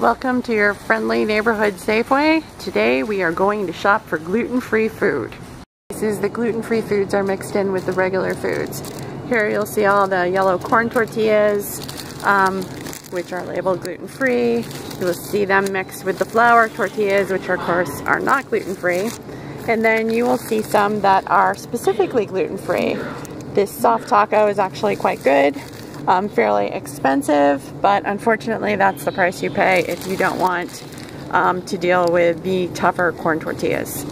Welcome to your friendly neighborhood Safeway. Today we are going to shop for gluten-free food. This is the gluten-free foods are mixed in with the regular foods. Here you'll see all the yellow corn tortillas, which are labeled gluten-free. You will see them mixed with the flour tortillas, which of course are not gluten-free. And then you will see some that are specifically gluten-free. This soft taco is actually quite good. Fairly expensive, but unfortunately that's the price you pay if you don't want to deal with the tougher corn tortillas.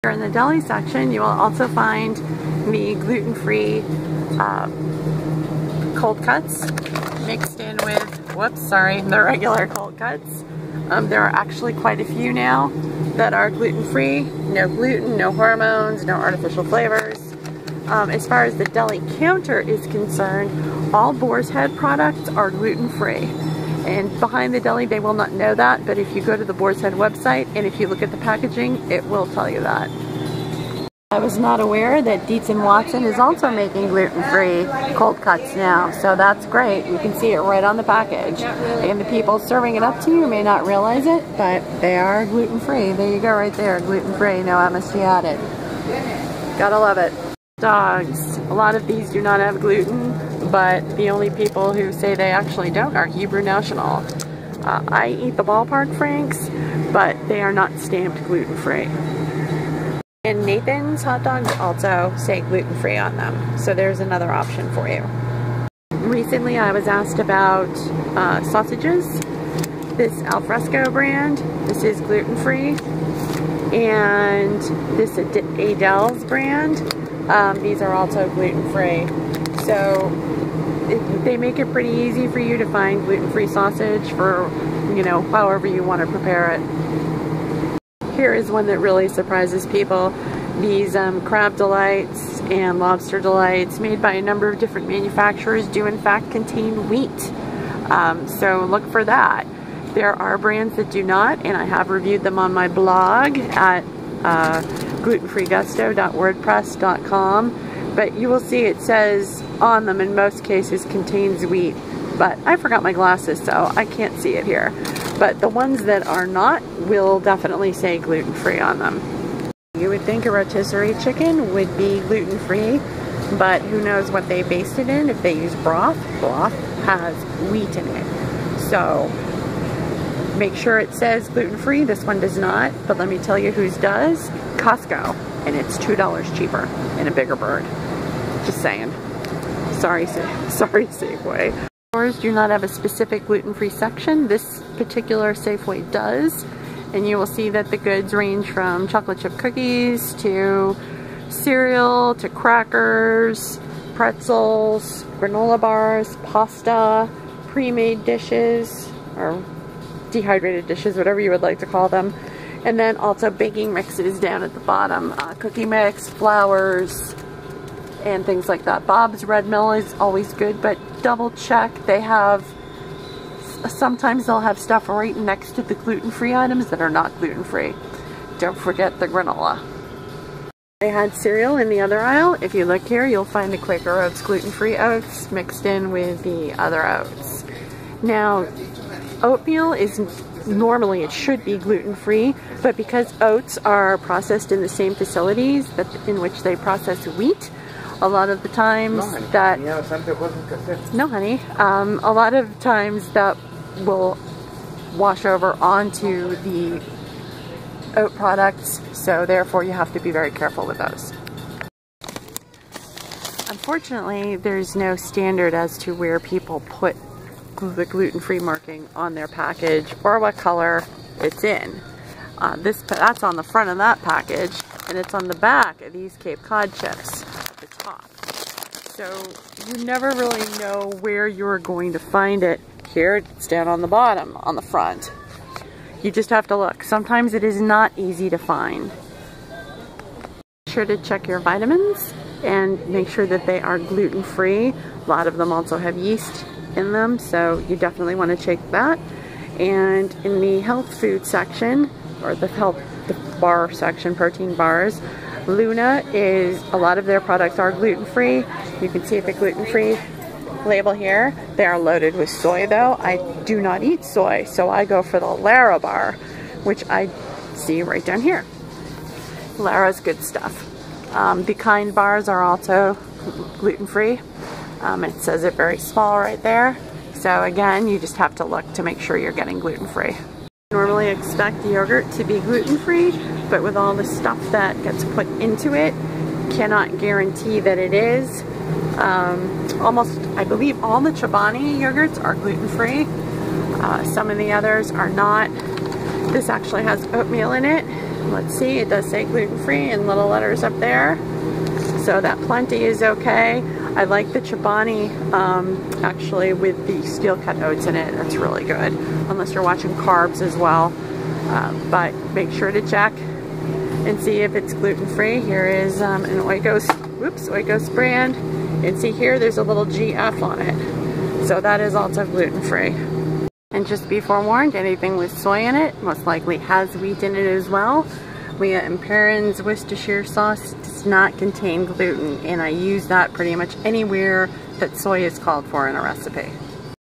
Here in the deli section you will also find the gluten-free cold cuts mixed in with, the regular cold cuts. There are actually quite a few now that are gluten-free, no gluten, no hormones, no artificial flavors. As far as the deli counter is concerned, all Boar's Head products are gluten-free. And behind the deli, they will not know that, but if you go to the Boar's Head website and if you look at the packaging, it will tell you that. I was not aware that Dietz & Watson is also making gluten-free cold cuts now, so that's great. You can see it right on the package. And the people serving it up to you may not realize it, but they are gluten-free. There you go right there, gluten-free, no MSG added. Gotta love it. Dogs. A lot of these do not have gluten, but the only people who say they actually don't are Hebrew National. I eat the ballpark franks, but they are not stamped gluten-free. And Nathan's hot dogs also say gluten-free on them, so there's another option for you. Recently I was asked about sausages. This Alfresco brand, this is gluten-free, and this Adele's brand, these are also gluten-free. So they make it pretty easy for you to find gluten-free sausage for, you know, however you want to prepare it. Here is one that really surprises people. These crab delights and lobster delights made by a number of different manufacturers do in fact contain wheat. So look for that. There are brands that do not, and I have reviewed them on my blog at glutenfreegusto.wordpress.com, but you will see it says on them in most cases contains wheat, but I forgot my glasses so I can't see it here. But the ones that are not will definitely say gluten-free on them. You would think a rotisserie chicken would be gluten-free, but who knows what they based it in. If they use broth, broth has wheat in it. So make sure it says gluten-free. This one does not, but let me tell you whose does. Costco, and it's $2 cheaper and a bigger bird. Just saying. Sorry Safeway. Stores do not have a specific gluten-free section. This particular Safeway does, and you will see that the goods range from chocolate chip cookies to cereal to crackers, pretzels, granola bars, pasta, pre-made dishes, or dehydrated dishes, whatever you would like to call them. And then also baking mixes down at the bottom, cookie mix, flours, and things like that. Bob's Red Mill is always good, but double check. They have, sometimes they'll have stuff right next to the gluten-free items that are not gluten-free. Don't forget the granola. They had cereal in the other aisle. If you look here, you'll find the Quaker Oats gluten-free oats mixed in with the other oats. Now, oatmeal is normally, it should be gluten-free, but because oats are processed in the same facilities in which they process wheat, a lot of the times that, no honey, a lot of times that will wash over onto the oat products, so therefore you have to be very careful with those. Unfortunately, there's no standard as to where people put the gluten-free marking on their package or what color it's in. That's on the front of that package, and it's on the back of these Cape Cod chips at the top. So you never really know where you're going to find it. Here it's down on the bottom, on the front. You just have to look. Sometimes it is not easy to find. Be sure to check your vitamins and make sure that they are gluten-free. A lot of them also have yeast in them, so you definitely want to check that. And in the health food section, or the bar section, protein bars, Luna is, a lot of their products are gluten-free. You can see if it's gluten-free. label here. They are loaded with soy though. I do not eat soy, so I go for the Lara bar, which I see right down here. Lara's good stuff. The Kind bars are also gluten-free. It says it very small right there. So again, you just have to look to make sure you're getting gluten-free. Normally expect yogurt to be gluten-free, but with all the stuff that gets put into it, cannot guarantee that it is. Almost, I believe all the Chobani yogurts are gluten-free. Some of the others are not. This actually has oatmeal in it. Let's see, it does say gluten-free in little letters up there. So that plenty is okay. I like the Chobani actually with the steel cut oats in it. That's really good, unless you're watching carbs as well. But make sure to check and see if it's gluten-free. Here is an Oikos brand. And see here, there's a little GF on it. So that is also gluten-free. And just be forewarned, anything with soy in it most likely has wheat in it as well. Leah & Perrin's Worcestershire sauce does not contain gluten, and I use that pretty much anywhere that soy is called for in a recipe.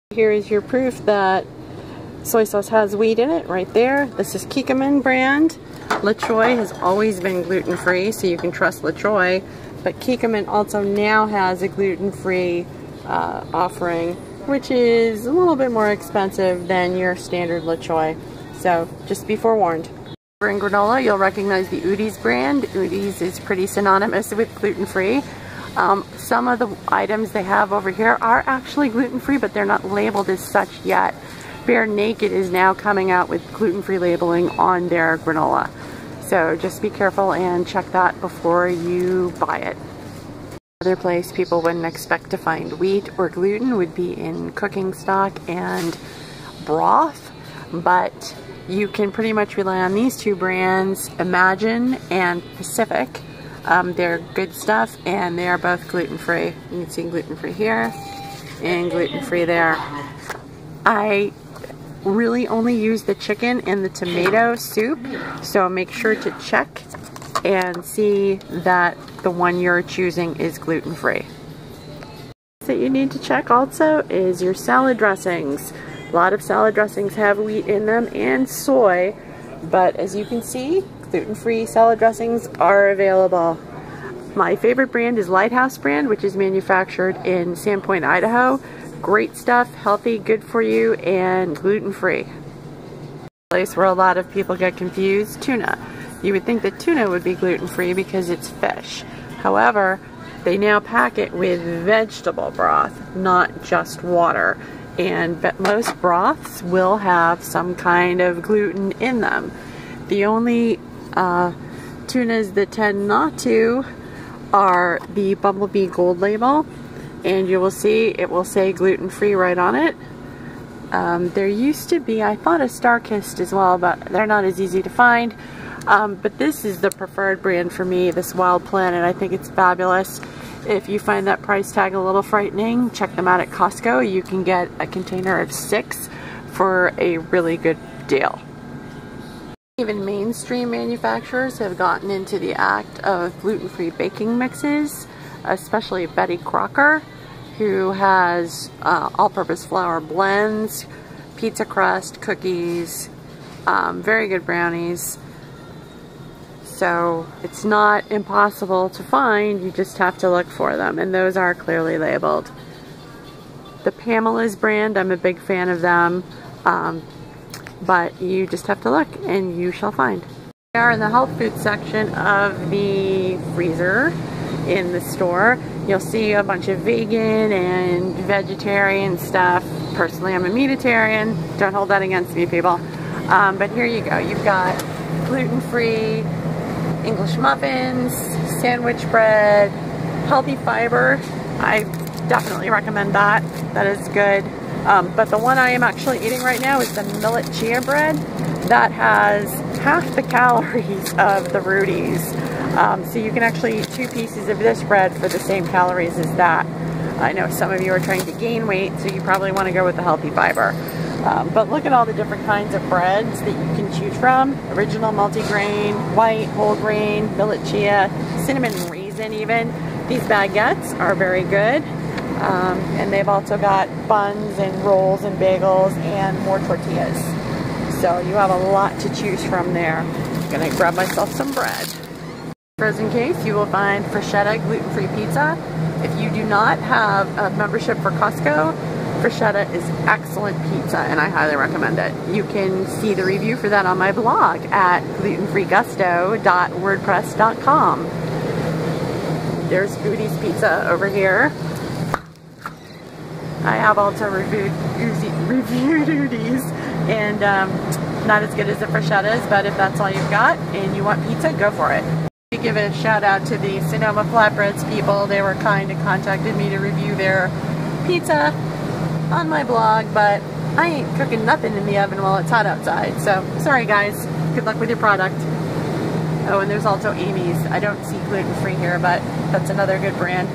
Here is your proof that soy sauce has wheat in it right there. This is Kikkoman brand. LaCroix has always been gluten-free, so you can trust LaCroix, but Kikkoman also now has a gluten-free offering, which is a little bit more expensive than your standard LaCroix. So just be forewarned. In granola, you'll recognize the Udi's brand. Udi's is pretty synonymous with gluten-free. Some of the items they have over here are actually gluten-free, but they're not labeled as such yet. Bare Naked is now coming out with gluten-free labeling on their granola. So just be careful and check that before you buy it. Another place people wouldn't expect to find wheat or gluten would be in cooking stock and broth, but you can pretty much rely on these two brands, Imagine and Pacific. They're good stuff, and they are both gluten-free. You can see gluten-free here and gluten-free there. I really only use the chicken and the tomato soup, so make sure to check and see that the one you're choosing is gluten-free. That you need to check also is your salad dressings. A lot of salad dressings have wheat in them and soy, but as you can see, gluten-free salad dressings are available. My favorite brand is Lighthouse brand, which is manufactured in Sandpoint, Idaho. Great stuff, healthy, good for you, and gluten-free. Place where a lot of people get confused, tuna. You would think that tuna would be gluten-free because it's fish. However, they now pack it with vegetable broth, not just water. And most broths will have some kind of gluten in them. The only tunas that tend not to are the Bumblebee Gold label, and you will see it will say gluten-free right on it. There used to be, I thought, a Star-Kissed as well, but they're not as easy to find. But this is the preferred brand for me, this Wild Planet. I think it's fabulous. If you find that price tag a little frightening, check them out at Costco. You can get a container of 6 for a really good deal. Even mainstream manufacturers have gotten into the act of gluten-free baking mixes, especially Betty Crocker, who has all-purpose flour blends, pizza crust, cookies, very good brownies. So it's not impossible to find, you just have to look for them, and those are clearly labeled. The Pamela's brand, I'm a big fan of them, but you just have to look and you shall find. We are in the health food section of the freezer in the store. You'll see a bunch of vegan and vegetarian stuff. Personally, I'm a meatitarian. Don't hold that against me, people. But here you go. You've got gluten-free English muffins, sandwich bread, healthy fiber. I definitely recommend that. That is good. But the one I am actually eating right now is the millet chia bread. That has half the calories of the Rudy's. So you can actually eat 2 pieces of this bread for the same calories as that. I know some of you are trying to gain weight, so you probably want to go with the healthy fiber. But look at all the different kinds of breads that you can choose from. Original multigrain, white, whole grain, millet chia, cinnamon raisin even. These baguettes are very good. And they've also got buns and rolls and bagels and more tortillas. So you have a lot to choose from there. I'm gonna grab myself some bread. Frozen case, you will find Freshetta gluten-free pizza. If you do not have a membership for Costco, Freshetta is excellent pizza and I highly recommend it. You can see the review for that on my blog at glutenfreegusto.wordpress.com. There's Foodie's Pizza over here. I have also reviewed Foodie's, and not as good as the Freshettas, but if that's all you've got and you want pizza, go for it. Give a shout out to the Sonoma Flatbreads people. They were kind and contacted me to review their pizza on my blog, but I ain't cooking nothing in the oven while it's hot outside. So sorry guys, good luck with your product. Oh, and there's also Amy's. I don't see gluten-free here, but that's another good brand.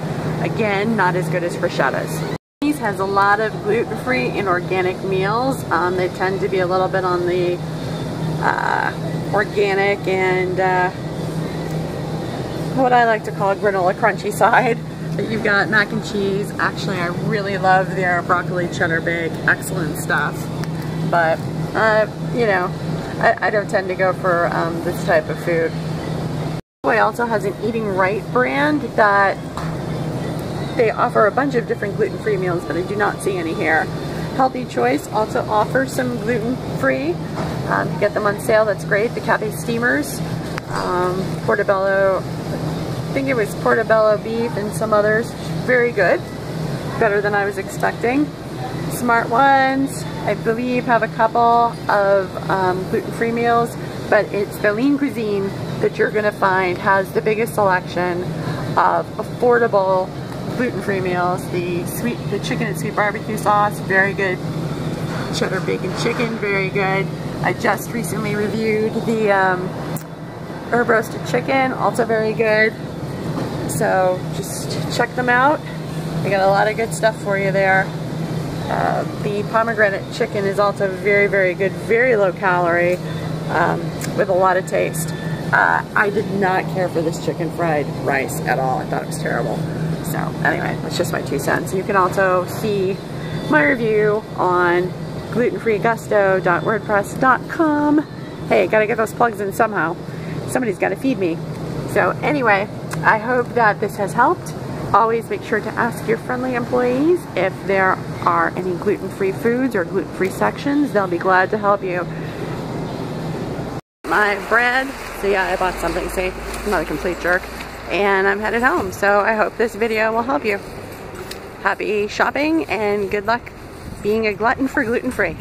Again, not as good as Freshetta's. Amy's has a lot of gluten-free and organic meals. They tend to be a little bit on the organic and what I like to call granola crunchy side. You've got mac and cheese. Actually, I really love their broccoli cheddar bake. Excellent stuff. But, you know, I don't tend to go for this type of food. Subway also has an Eating Right brand that they offer a bunch of different gluten-free meals, but I do not see any here. Healthy Choice also offers some gluten-free. You get them on sale, that's great. The cafe steamers, Portobello, I think it was Portobello beef and some others. Very good. Better than I was expecting. Smart Ones, I believe, have a couple of gluten-free meals, but it's the Lean Cuisine that you're going to find has the biggest selection of affordable gluten-free meals. The chicken and sweet barbecue sauce, very good. Cheddar bacon chicken, very good. I just recently reviewed the herb roasted chicken, also very good. So just check them out. They got a lot of good stuff for you there. The pomegranate chicken is also very, very good, very low calorie, with a lot of taste. I did not care for this chicken fried rice at all. I thought it was terrible. So anyway, that's just my 2 cents. You can also see my review on glutenfreegusto.wordpress.com. Hey, gotta get those plugs in somehow. Somebody's gotta feed me. So anyway, I hope that this has helped. Always make sure to ask your friendly employees if there are any gluten-free foods or gluten-free sections. They'll be glad to help you. My bread, so yeah, I bought something, see, I'm not a complete jerk, and I'm headed home. So I hope this video will help you. Happy shopping and good luck being a glutton for gluten-free.